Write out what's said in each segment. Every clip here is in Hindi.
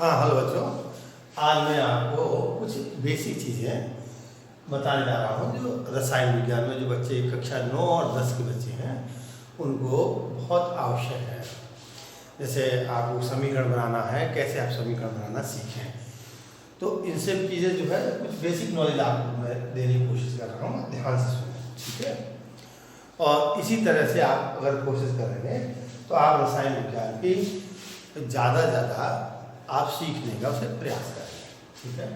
हाँ हेलो बच्चों, आज मैं आपको कुछ बेसिक चीज़ें बताने जा रहा हूँ जो रसायन विज्ञान में जो बच्चे कक्षा 9 और 10 के बच्चे हैं उनको बहुत आवश्यक है। जैसे आपको समीकरण बनाना है, कैसे आप समीकरण बनाना सीखें, तो इनसे चीज़ें जो है कुछ बेसिक नॉलेज आपको मैं देने की कोशिश कर रहा हूँ, ध्यान से सुनें, ठीक है। और इसी तरह से आप अगर कोशिश करेंगे तो आप रसायन विज्ञान की ज़्यादा आप सीखने का उसे प्रयास करेंगे, ठीक है।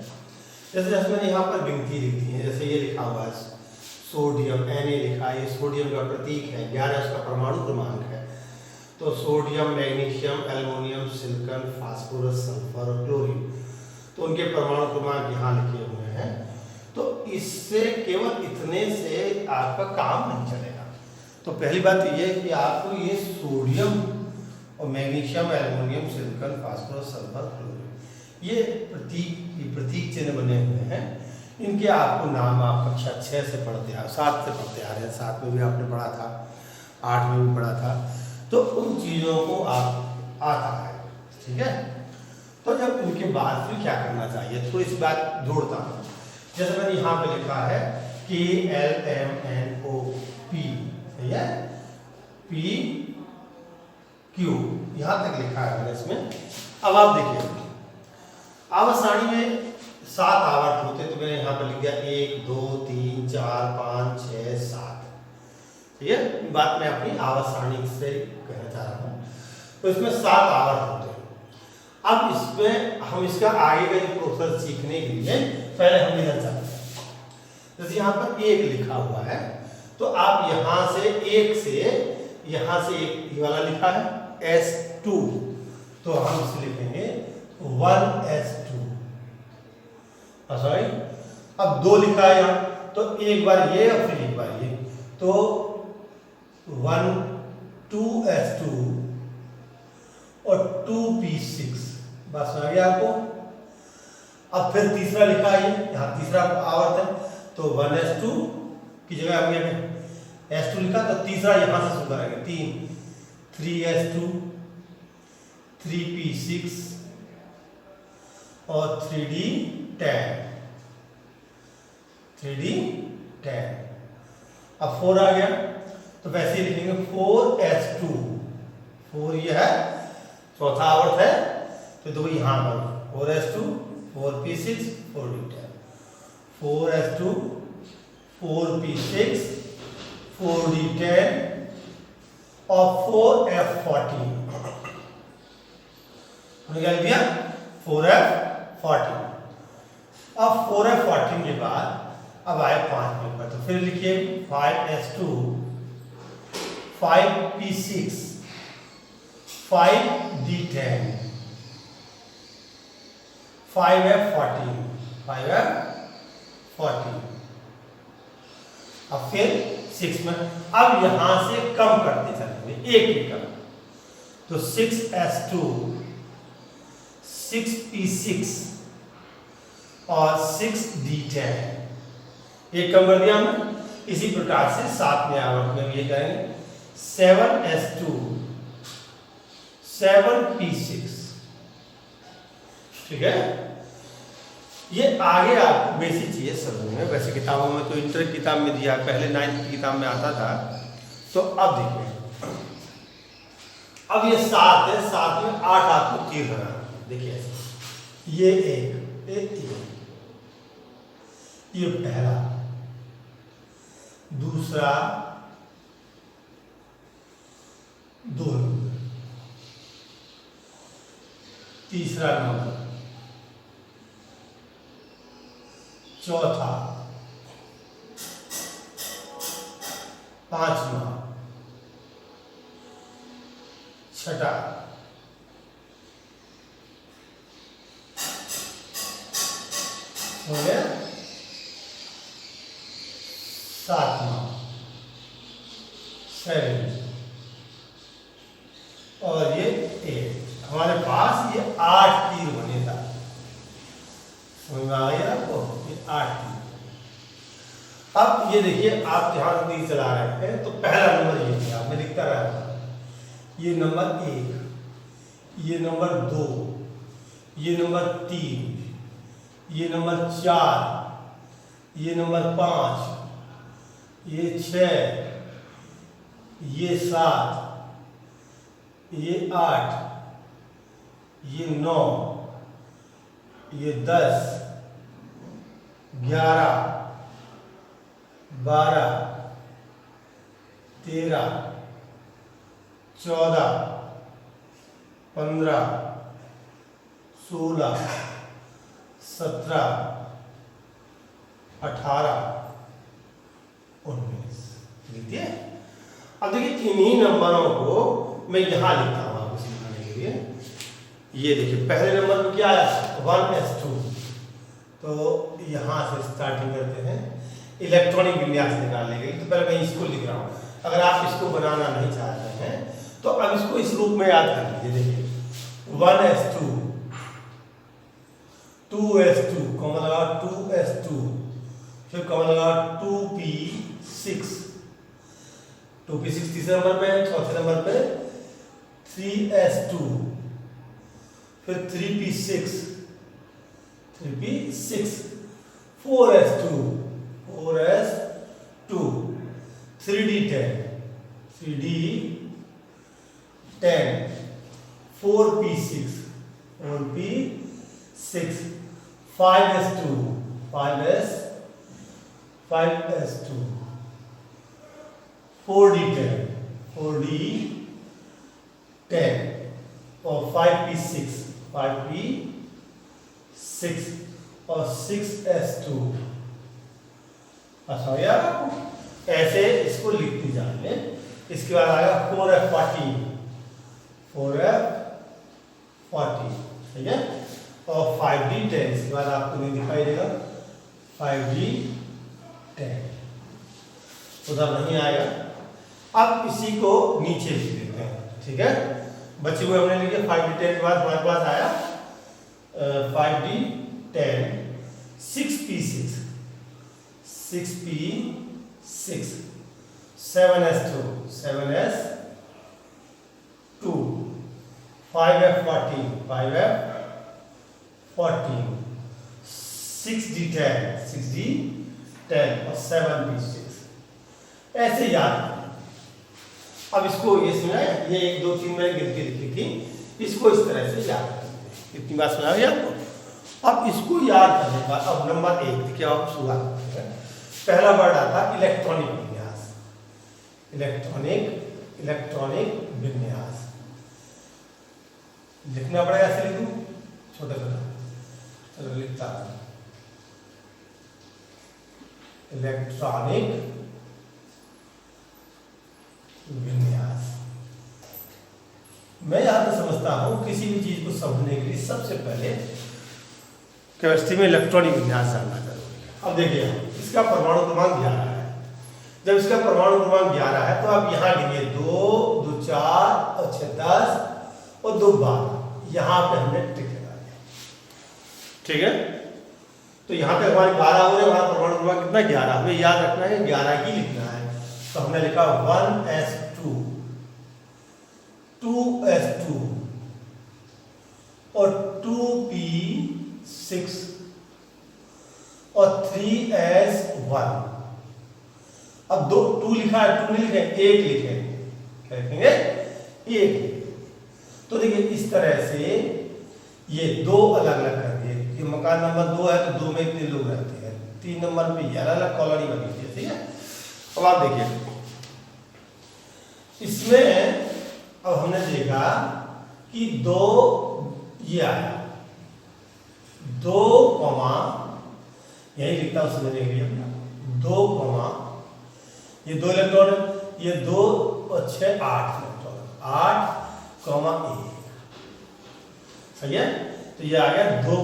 जैसे मैंने यहाँ पर गिनती लिखी है, जैसे ये लिखा हुआ है सोडियम, Na लिखा है, ये सोडियम का प्रतीक है, 11 उसका परमाणु क्रमांक है। तो sodium, magnesium, aluminium, silicon, phosphorus, sulphur और क्लोरीन, तो उनके परमाणु क्रमांक यहाँ लिखे हुए हैं। तो इससे केवल इतने से आपका काम नहीं चलेगा। तो पहली बात ये है कि आपको ये सोडियम और magnesium, aluminium, silicon, phosphorus, sulphur, chlorine, ये प्रतीक चिन्ह बने हुए हैं। इनके आपको नाम आप कक्षा 6 से पढ़ते आ 7 से पढ़ते आ रहे हैं, 7 में भी आपने पढ़ा था, 8 में भी पढ़ा था, तो उन चीज़ों को आप आता है, ठीक है। तो जब इनके बाद फिर क्या करना चाहिए, थोड़ी सी बात जोड़ता हूँ। जैसे मैंने यहाँ पे लिखा है कि LMNO P, सही है, P Q, यहाँ तक लिखा है मैंने इसमें। अब आप देखिए आवर्त सारणी में 7 आवर्त होते, तो मैंने यहाँ पर लिख दिया 1 2 3 4 5 6 7, ठीक है। बात मैं अपनी आवर्त सारणी से कहना चाह रहा हूँ। तो इसमें 7 आवर्त होते हैं। अब इसमें हम इसका आगे का जो प्रोसेस सीखने के लिए पहले हम इधर चलते हैं। जैसे यहाँ पर 1 लिखा हुआ है, तो आप यहाँ से 1 से यहाँ से एक वाला लिखा है S2, तो हम इसे लिखेंगे 1S2। सॉरी, अब 2 लिखा है यहाँ, तो एक बार ये और फिर एक बार ये, तो 2S2 और 2P6, बस आ गया आपको। अब फिर तीसरा लिखा है, यहाँ तीसरा आवर्त है, तो 1S2 की जगह हमने S2 लिखा, तो तीसरा यहाँ से शुरू करेंगे 3S2, 3P6 और 3D10। अब 4 आ गया, तो वैसे ही लिखेंगे 4S2, 4 ये है, चौथा आवर्त है, तो देखो यहाँ पर 4S2, 4P6, 4D10, 4S2, 4P6, 4D10 और 4F14। निकाल दिया 4F14। अब 4F14 के बाद अब आए 5 नंबर, तो फिर लिखिए 5S2, 5P6, 5D10, 5F14, 5F14। अब फिर 6 में, अब यहां से कम करते चलेंगे, एक कम, तो 6S2, 6P6 और 6D10, एक कम कर दिया हमने। इसी प्रकार से 7 में आवर्त में ये करेंगे 7S2, 7P6, ठीक है। ये आगे आपको बेसिक चीजें समझ में, वैसे किताबों में तो इंटर किताब में दिया, पहले 9th की किताब में आता था। तो अब देखिए, अब ये 7 है, 7 में 8 आपको तीर बनाना, देखिए ये एक ये पहला, दूसरा 2 नंबर, तीसरा नंबर, चौथा, 5वां, 6ठा, 7वां, 7 और ये 8। हमारे पास ये 8 तीर बने था, समझ में आ गया आपको, ये 8 तीर। अब ये देखिए, आप ध्यान तीर चला रहे हैं, तो पहला नंबर ये दिया, मैं लिखता रहता, ये नंबर 1, ये नंबर 2, ये नंबर 3, ये नंबर 4, ये नंबर 5, ये 6, ये 7, ये 8, ये 9, ये 10, 11, 12, 13, 14, 15, 16, 17, 18, 19। लिखिए। अब देखिए इन्हीं नंबरों को मैं यहाँ लिखता हूँ आपको सिखाने के लिए। ये देखिए पहले नंबर पर क्या आया 1s2, तो यहाँ से स्टार्टिंग करते हैं। इलेक्ट्रॉनिक विन्यास निकालने के लिए तो पहले मैं इसको लिख रहा हूँ। अगर आप इसको बनाना नहीं चाहते हैं तो अब इसको इस रूप में याद कर लीजिए। देखिए 1s2, 2s2 कॉमन लगा 2s2, फिर कॉमन लगा 2p6, 2p6 तीसरे नंबर पे, चौथे नंबर पे 3s2, फिर 3p6, 4s2, 3d10, 4p6, 5s2, 4d10, और 5p6, और 6s2। अच्छा यार ऐसे इसको लिखते जाइए। इसके बाद आएगा 4f40, ठीक है, और 5d10। इसके बाद आपको नहीं दिखाई देगा 5d10, उधर नहीं आएगा। अब इसी को नीचे लिख देते हैं, ठीक है। बचे हुए हमने लिखे 5d10 के बाद हमारे पास आया 5d10, 6p6, 7s2, 5f14, 6d10, और 7p6। ऐसे याद करें। अब इसको ये सुना है, ये 1 2 3 मैंने गिनती लिखी थी, इसको इस तरह से याद करते हैं। इतनी बात सुना गया आपको। अब इसको याद करने का अब नंबर 1 देखिए, आप शुरुआत करते हैं। पहला वर्ड आता इलेक्ट्रॉनिक विन्यास। इलेक्ट्रॉनिक विन्यास लिखना पड़ेगा। ऐसे लिखूं छोटा छोटा, चलो लिखता हूं। इलेक्ट्रॉनिक विन्यास। मैं यहां पर समझता हूं किसी भी चीज को समझने के लिए सबसे पहले केमिस्ट्री में इलेक्ट्रॉनिक विन्यास जानना जरूरी है। अब देखिए इसका परमाणु क्रमांक 11 है। जब इसका परमाणु क्रमांक 11 है तो आप यहाँ गिनिए 2 2 4 और 6 10 और 2 12। यहाँ पे हमने टिक लगा दिया, ठीक है। तो यहाँ पे हमारे 12 हो रहे, हमारा परमाणु क्रमांक कितना 11। हमें याद रखना है 11 ही लिखना है। तो हमने लिखा 1s2, 2s2 और 2p6 और 3s1। अब 2 लिखा है, 2 नहीं लिखे, 1 लिखे, क्या लिखेंगे 1। तो देखिए इस तरह से ये 2 अलग अलग कर दिए। ये मकान नंबर 2 है तो 2 में इतने लोग रहते हैं। 3 नंबर पे ये अलग अलग कॉलोनी बनी थी, ठीक है। अब आप देखिए इसमें अब हमने देखा कि 2 ये आया, 2 यही लिखता हूं समझने के लिए, 2 ये 2 इलेक्ट्रॉन, ये 2 और 6 8 इलेक्ट्रॉन, 8 1 सही है। तो ये आ गया 2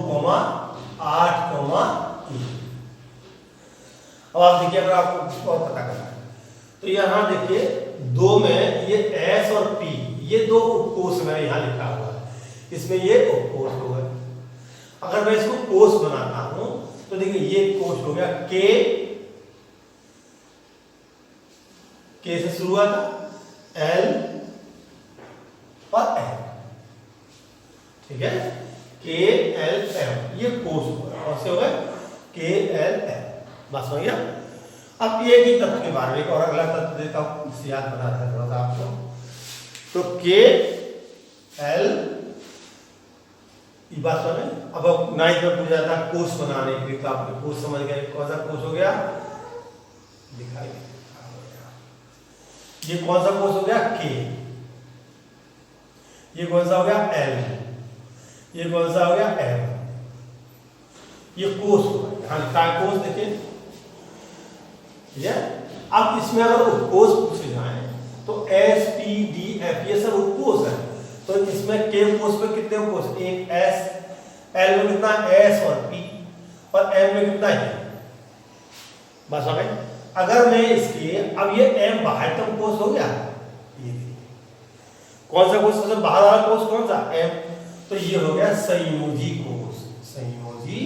8 1। अब आप देखिए अगर आपको और पता करना है तो यहाँ देखिए 2 में ये S और P, ये 2 उपकोष मैंने यहाँ लिखा हुआ है, इसमें ये उपकोष हो गए। अगर मैं इसको कोष बनाता हूं तो देखिए ये कोष हो गया के से शुरू हुआ था, L और N, ठीक है। KLM, ये कोस होगा, कौन से हो गए KLM, बस हो गया। अब एक ही तत्व के बारे में एक और अगला तत्व देता हूं, इससे याद बना रहा थोड़ा सा आपको। तो KL ये बात समझ। अब नाइन्थ में पूछा था कोस बनाने के लिए, तो आपने कोस समझ गए, कौन सा कोस हो गया, दिखाई ये कौन सा कोस हो गया K, ये कौन सा हो गया L, ये कौन सा हो गया M, ये कोस हो गया। हाँ लिखा है कोस, देखिए ठीक है। अब इसमें अगर उपकोस पूछे जाए तो SPDF ये सब उपकोस है, तो इसमें K कोस पे कितने उपकोस, एक S, L में कितना S और P, और M में कितना है, बस हो गई। अगर मैं इसके, अब ये M बाह्यतम कोस हो गया, ये कौन सा कोस सबसे बाहर वाला कोस कौन सा M, तो ये हो गया संयोजी कोस, संयोजी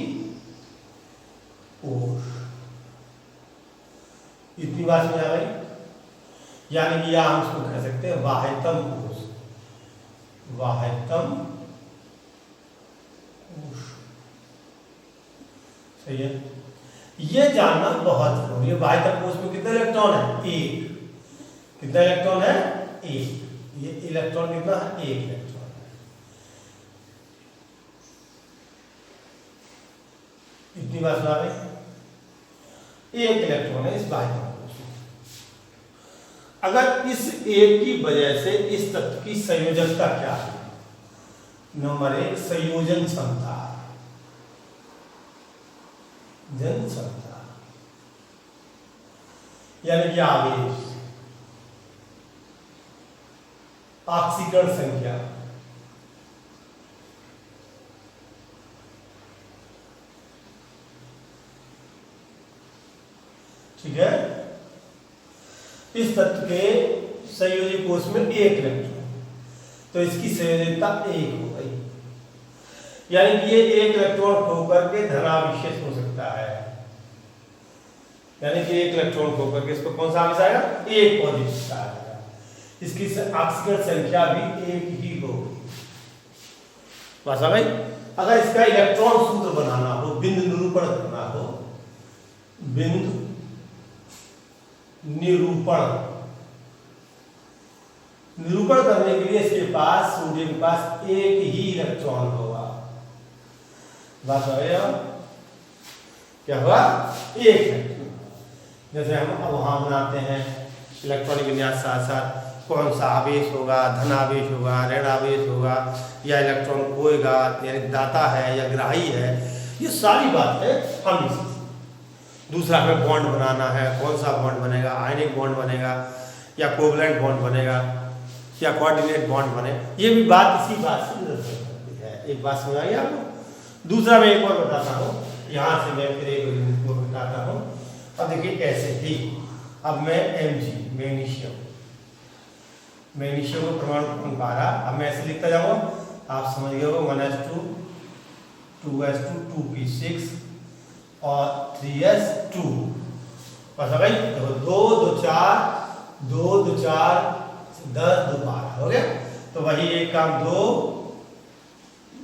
कोस। इतनी बात समझ आ गई, यानी कि हम इसको कह सकते हैं बाह्यतम कोश, बाह्यतम कोश, सही है। ये जानना बहुत जरूरी है, बाह्यतम कोश में कितने इलेक्ट्रॉन है, एक, कितना इलेक्ट्रॉन है, एक, ये इलेक्ट्रॉन कितना है, एक इलेक्ट्रॉन है। इतनी बात समझ आ गई, एक इलेक्ट्रॉन है इस बाह्यतम कोश में। अगर इस एक की वजह से इस तत्व की संयोजकता क्या है, नंबर एक संयोजन क्षमता, जन क्षमता यानी कि आवेश, ऑक्सीकरण संख्या, ठीक है। इस तत्व के संयोजी कोश में एक इलेक्ट्रॉन, तो इसकी संयोजकता एक हो गई, यानी कि ये एक इलेक्ट्रॉन खोकर के धनाविशेष हो सकता है, यानी कि एक इलेक्ट्रॉन खोकर के इसको कौन सा आवेश आएगा, एक पॉजिटिव आएगा। इसकी ऑक्सीकरण संख्या भी एक ही होगी, बस आ गई। अगर इसका इलेक्ट्रॉन सूत्र बनाना हो, बिंदु निरूपण करना हो, बिंदु निरूपण करने के लिए इसके पास, सोडियम के पास एक ही इलेक्ट्रॉन होगा, बात हो गया, क्या हुआ, एक इलेक्ट्रॉन। जैसे हम अब वहां बनाते हैं इलेक्ट्रॉनिक विन्यास, साथ साथ कौन सा आवेश होगा, धनावेश होगा, ऋण आवेश होगा, या इलेक्ट्रॉन खोएगा, यानी दाता है या ग्राही है, ये सारी बात है हम इसी। दूसरा हमें बॉन्ड बनाना है, कौन सा बॉन्ड बनेगा, आयनिक बॉन्ड बनेगा या कोवलेंट बॉन्ड बनेगा या कोऑर्डिनेट बॉन्ड बने, ये भी बात इसी बात से निर्भर करती है। एक बात समझ आई आपको। दूसरा मैं एक और बताता हूँ, यहाँ से मैं फिर एक को बताता हूँ। अब देखिए ऐसे ही, अब मैं Mg मैग्नीशियम, मैग्नीशियम को परमाणु क्रमांक 12, अब मैं ऐसे लिखता जाऊँगा, आप समझ गए हो, 1s2 2s2 2p6 और 3s2, बस हो गई। देखो 2 2 4 2 2 4 10 2 12 हो गया, तो वही एक काम 2,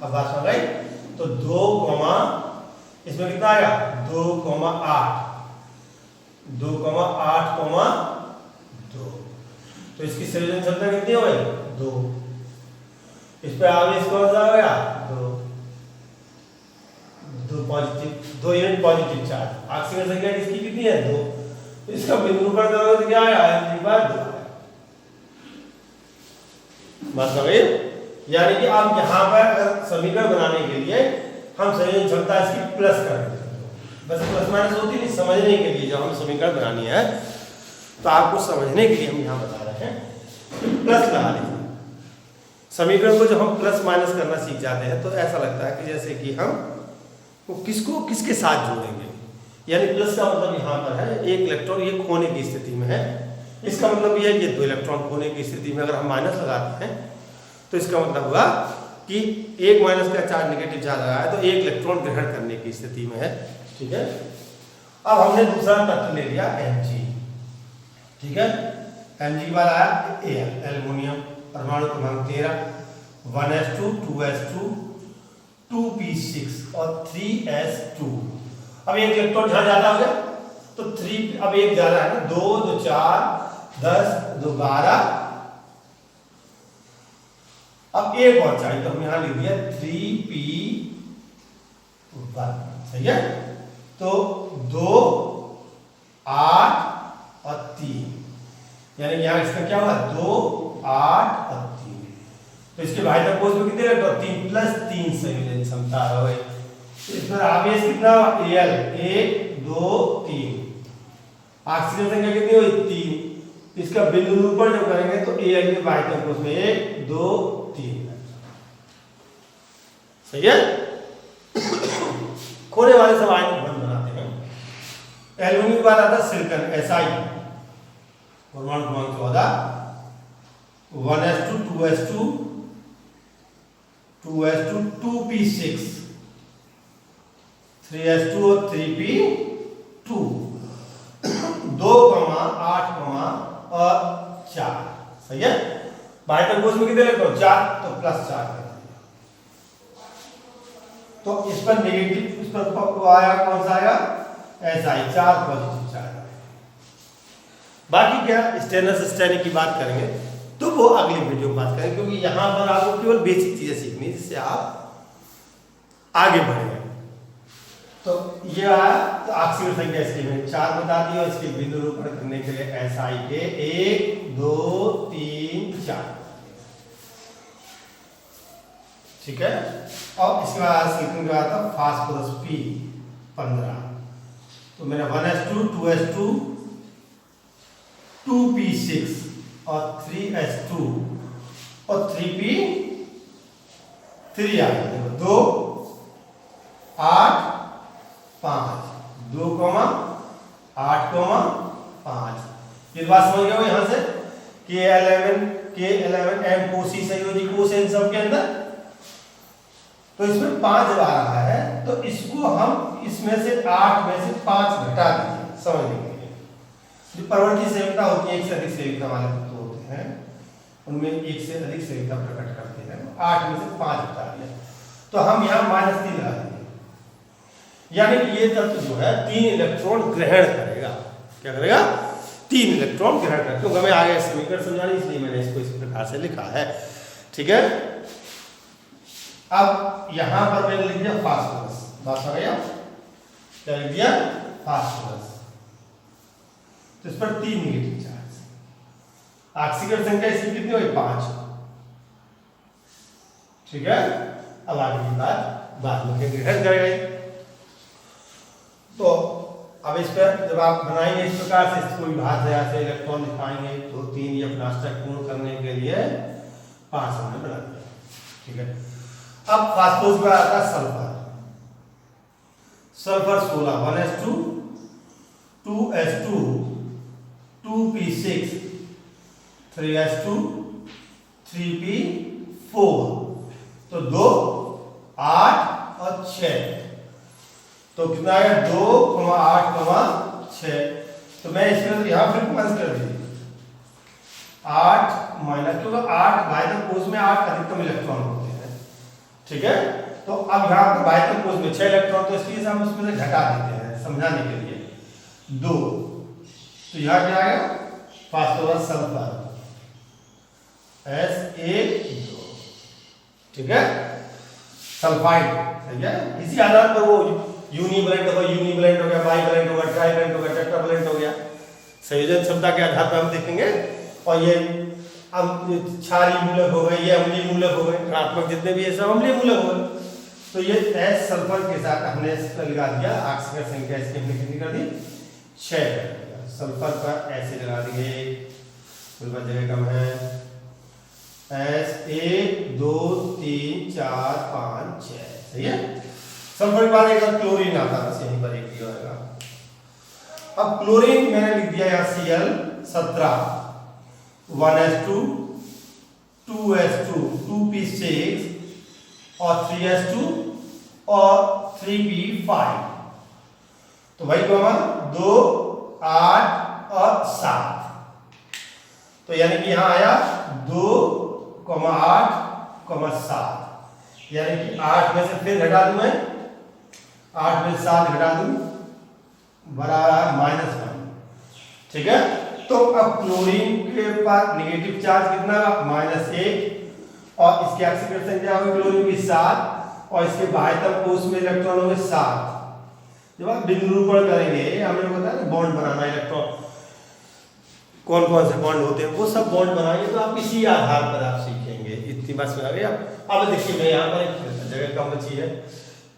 अब बात हो गई। तो 2 कॉमा इसमें कितना आएगा, 2 कॉमा 8 2 कॉमा 8 कॉमा 2, तो इसकी संयोजन क्षमता कितनी हो गई, 2। इस पे आवेश कौन सा हो गया, 2 positive, 2 unit positive charge. Oxygen संख्या किसकी कितनी है, 2, तो इसका बिंदु पर करोगे तो क्या आएगा, एक बार 2, बस हो गई। यानी कि आप यहाँ पर समीकरण बनाने के लिए हम संयोजन क्षमता इसकी प्लस कर देते हैं, बस प्लस माइनस होती नहीं, समझने के लिए जब हम समीकरण बनानी है तो आपको समझने के लिए हम यहाँ बता रहे हैं प्लस लगा लीजिए। समीकरण को जब हम प्लस माइनस करना सीख जाते हैं तो ऐसा लगता है कि जैसे कि हम वो किसको किसके साथ जोड़ेंगे, यानी प्लस का मतलब यहाँ पर है एक इलेक्ट्रॉन ये खोने की स्थिति में है, इसका मतलब ये है कि 2 इलेक्ट्रॉन खोने की स्थिति में अगर हम माइनस लगाते हैं तो इसका मतलब हुआ कि एक माइनस का चार्ज नेगेटिव चार्ज लगाया तो एक इलेक्ट्रॉन ग्रहण करने की स्थिति में है, ठीक है। अब हमने दूसरा तत्व ले लिया Mg, ठीक है। Mg के बाद आया Al एल्युमिनियम, परमाणु क्रमांक 13, 1s2 2s2 2p6 और 3s2। अब एक इलेक्ट्रॉन जहां ज्यादा हो गया तो 3, अब एक ज्यादा है ना, 2 2 4 10 2 12, अब एक और चाहिए तो हम यहां लिख दिया 3p1। सही है, तो 2 8 और 3, यानी यहां इसका क्या हुआ 2 8 और 3। तो इसके भाई तक कोस में कितने इलेक्ट्रॉन 3 प्लस 3 संयोजन क्षमता है। तो इसमें आवेश कितना Al 1 2 3, ऑक्सीजन संख्या कितनी हुई 3। इसका बिंदु निरूपण जब करेंगे तो Al के भाई तक कोस में 1 2 3। सही है। खोने वाले सब आयन बंद बनाते हैं। एल्यूमिनियम के बाद आता है सिलिकॉन Si, परमाणु क्रमांक 14, 1s2 2s2 2s2 2p6 3s2 और 3p2 2, 8, और 4। सही है। बाहर तक कोस में कितने इलेक्ट्रॉन 4, तो प्लस 4 कर दिया। तो इस पर नेगेटिव, इस पर आया कौन सा आया Si, 4 पॉजिटिव चार्ज। बाकी क्या स्टेनस स्टैनिक की बात करेंगे तो वो अगली वीडियो में बात करेंगे, क्योंकि यहां पर आपको केवल बेसिक चीजें सीखनी है जिससे आप आगे बढ़ेंगे। तो ये आया, तो ऑक्सीजन संख्या इसकी मैंने 4 बता दी और इसके बिंदु निरूपण करने के लिए Si के 1 2 3 4। ठीक है। और इसके बाद सिलिकॉन का आता फास्फोरस P15। तो मैंने 1s2 2s2 2p6 और 3s2 और 3p3 आ गया। 2 8 5 2, 8, 5। ये बात समझ गए हो यहां से K11 M कोसी संयोजी कोष इन सब के अंदर। तो इसमें 5 जब आ रहा है तो इसको हम इसमें से 8 में से 5 घटा दीजिए समझने के लिए। जो परवर्ती संयोगिता होती है, एक से अधिक संयोगिता वाले तत्व होते हैं, उनमें एक से अधिक संयोगिता प्रकट करते हैं। 8 में से 5 घटा दिया तो हम यहाँ -3 लगा देंगे, यानी कि ये तत्व जो है 3 इलेक्ट्रॉन ग्रहण करेगा। क्या करेगा 3 इलेक्ट्रॉन ग्रहण करेगा। क्योंकि हमें आगे समीकरण समझानी, इसलिए मैंने इसको इस प्रकार से लिखा है। ठीक है। अब यहां पर मैंने लिख दिया फास्फोरस। बात समझ गया, क्या लिख दिया फास्फोरस। तो इस पर 3 नेगेटिव चार्ज। ऑक्सीजन संख्या इसकी कितनी हुई 5। ठीक है। अब आगे की बात बाद में ग्रहण करेगा। तो अब इस पर जब आप बनाएंगे इस प्रकार से, इसको विभाज्य से इलेक्ट्रॉन दिखाएंगे तो 3 या प्लास्टिक पूर्ण करने के लिए 5 हमने बना दिया। ठीक है। अब फास्फोरस में आता है sulphur. Sulphur 16 1s2 2s2 2p6 3s2 3p4। तो 2 8 और 6, तो कितना आया 2, 8, 6। तो मैं इसमें यहां फिर माइनस कर दीजिए 8 माइनस, क्योंकि 8 बाह्य कोश में 8 अधिकतम इलेक्ट्रॉन होते हैं। ठीक है। तो अब यहाँ पर बाह्य कोश में 6 इलेक्ट्रॉन, तो इसलिए हम उसमें से घटा देते हैं समझाने के लिए 2। तो यहाँ क्या आएगा फास्फोरस सल्फर Sa2। ठीक है। सल्फाइड। सही है। इसी आधार पर वो यूनिवैलेंट होगा, यूनिवैलेंट हो गया, बाइवैलेंट होगा, ट्राइवैलेंट हो गया, टेट्रावैलेंट हो गया। संयोजन क्षमता के आधार पर हम देखेंगे। और ये क्षारीय मूलक हो गए, ये अम्लीय मूलक हो गए, ऋणात्मक जितने भी ये सब अम्लीय मूलक हो गए। तो ये S सल्फर के साथ हमने लगा दिया। ऑक्सीजन संख्या इसकी हमने कितनी कर दी 6 कर दिया। सल्फर पर ऐसे लगा दिए, जगह कम है S 1 2 3 4 5 6। सही है। सल्फर के बाद एक क्लोरीन आता है, बस यहीं पर एक दिया होगा। अब क्लोरीन मैंने लिख दिया यहाँ Cl17 1s2 2s2 2p6 और 3s2 और 3p5। तो भाई को हमारा 2 8 और 7। तो यानी कि यहां आया 2 8 7। यानी कि 8 में से फिर घटा दूं मैं, 8 में 7 घटा दूं बराबर -1। ठीक है, तो अब क्लोरीन के पास नेगेटिव चार्ज कितना -1 और इसकी ऑक्सीकरण संख्या होगी क्लोरीन की 7 और इसके बाह्यतम कोश में इलेक्ट्रॉन होंगे 7। जब आप विनिरूपण करेंगे, हमने बताया ना बॉन्ड बनाना, इलेक्ट्रॉन कौन कौन से बॉन्ड होते हैं वो सब बॉन्ड बनाएंगे, तो आप इसी आधार पर आप सीखेंगे। इतनी बात समझ आ गई आप। अब देखिए मैं यहाँ पर एक जगह कम बची है,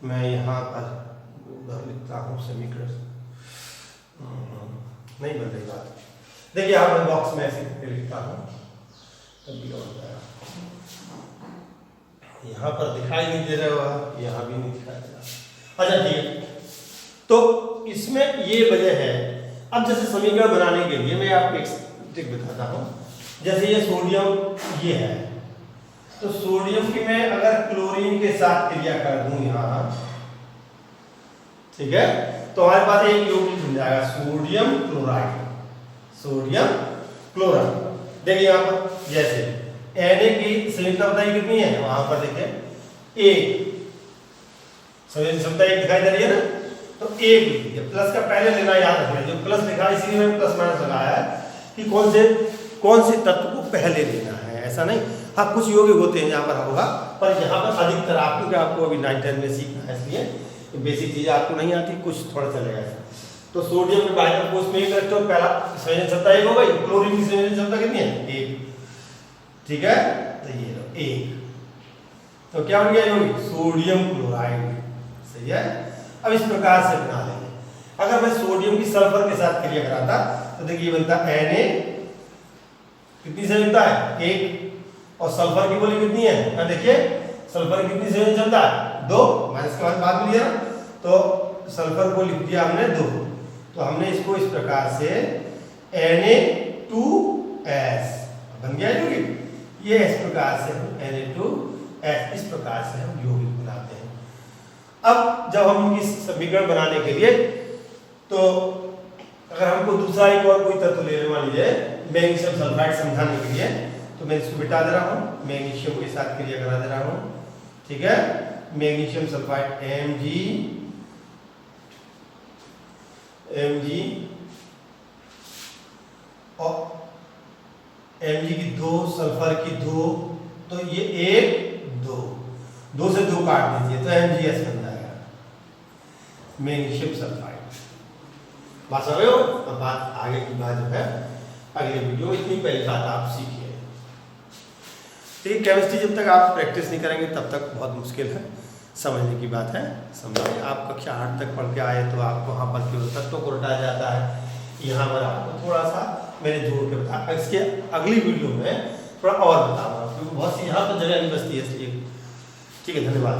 मैं यहाँ पर उधर लिखता हूँ समीकरण, नहीं बन रही बात। देखिए यहाँ पर बॉक्स में ऐसे लिखता हूँ, तभी होता है। यहाँ पर दिखाई नहीं दे रहा होगा, यहाँ भी नहीं दिखाई दे रहा। अच्छा ठीक है, तो इसमें ये वजह है। अब जैसे समीकरण बनाने के लिए मैं आपको एक ट्रिक बताता हूँ। जैसे ये सोडियम ये है, तो सोडियम की मैं अगर क्लोरीन के साथ क्रिया कर दूं यहाँ, ठीक है, तो हमारे पास एक यौगिक मिल जाएगा सोडियम क्लोराइड। सोडियम क्लोराइड देखिए यहाँ पर जैसे Na की संयुक्ता बताइए कितनी है, वहां पर देखिए 1 संयुक्ता 1 दिखाई दे रही है ना, तो 1 लिखिए। प्लस का पहले लेना याद रखना, जो प्लस लिखा है इसीलिए मैंने प्लस माइनस लगाया है कि कौन से तत्व को पहले लेना है, ऐसा नहीं। हाँ कुछ यौगिक होते हैं जहाँ पर होगा, पर यहाँ पर अधिकतर आपको अभी 9-10 में सीखना है, इसलिए बेसिक चीजें आपको नहीं आती, कुछ थोड़ा चलेगा। तो सोडियम के बाह्यतम कोश में इलेक्ट्रॉन पहला संयोजन क्षमता 1 हो गई, क्लोरीन की संयोजन क्षमता कितनी है 1। ठीक है, तो ये लो 1, तो क्या बन गया यौगिक सोडियम क्लोराइड। सही है। अब इस प्रकार से बना लेंगे। अगर मैं सोडियम की सल्फर के साथ क्रिया कराता तो देखिए बनता Na, कितनी संयुक्ता है 1, और सल्फर की बोली कितनी है, देखिए सल्फर की कितनी संयोजन क्षमता है 2, माइनस के बाद में लिया, तो सल्फर को लिख दिया हमने 2। तो हमने इसको इस प्रकार से Na2S बन गया यौगिक। ये इस प्रकार से हम Na2S इस प्रकार से हम यौगिक बनाते हैं। अब जब हम इनकी समीकरण बनाने के लिए, तो अगर हमको दूसरा एक और कोई तत्व लेने मान लीजिए मैग्नीशियम सल्फाइड समझाने के लिए, तो मैं इसको मिटा दे रहा हूँ, मैग्नीशियम के साथ क्रिया करा दे रहा हूँ। ठीक है, मैग्नीशियम सल्फाइड Mg और Mg की 2, सल्फर की 2, तो ये 1 2 से 2 काट दीजिए तो MgS बन जाएगा मैग्नीशियम सल्फाइड। बात समझ रहे हो। अब बात आगे की बात जो है अगले वीडियो, इतनी पहली बात आप सीखिए। ठीक, केमिस्ट्री जब तक आप प्रैक्टिस नहीं करेंगे तब तक बहुत मुश्किल है, समझने की बात है। समझिए आप कक्षा 8 तक पढ़ के आए तो आपको वहाँ पर केवल तत्वों को रटाया जाता है, यहाँ पर आपको थोड़ा सा मैंने जोड़ के बताया। इसके अगली वीडियो में थोड़ा और बताऊंगा, क्योंकि बहुत सी यहाँ पर जगह नहीं बचती है इसलिए। ठीक है, धन्यवाद।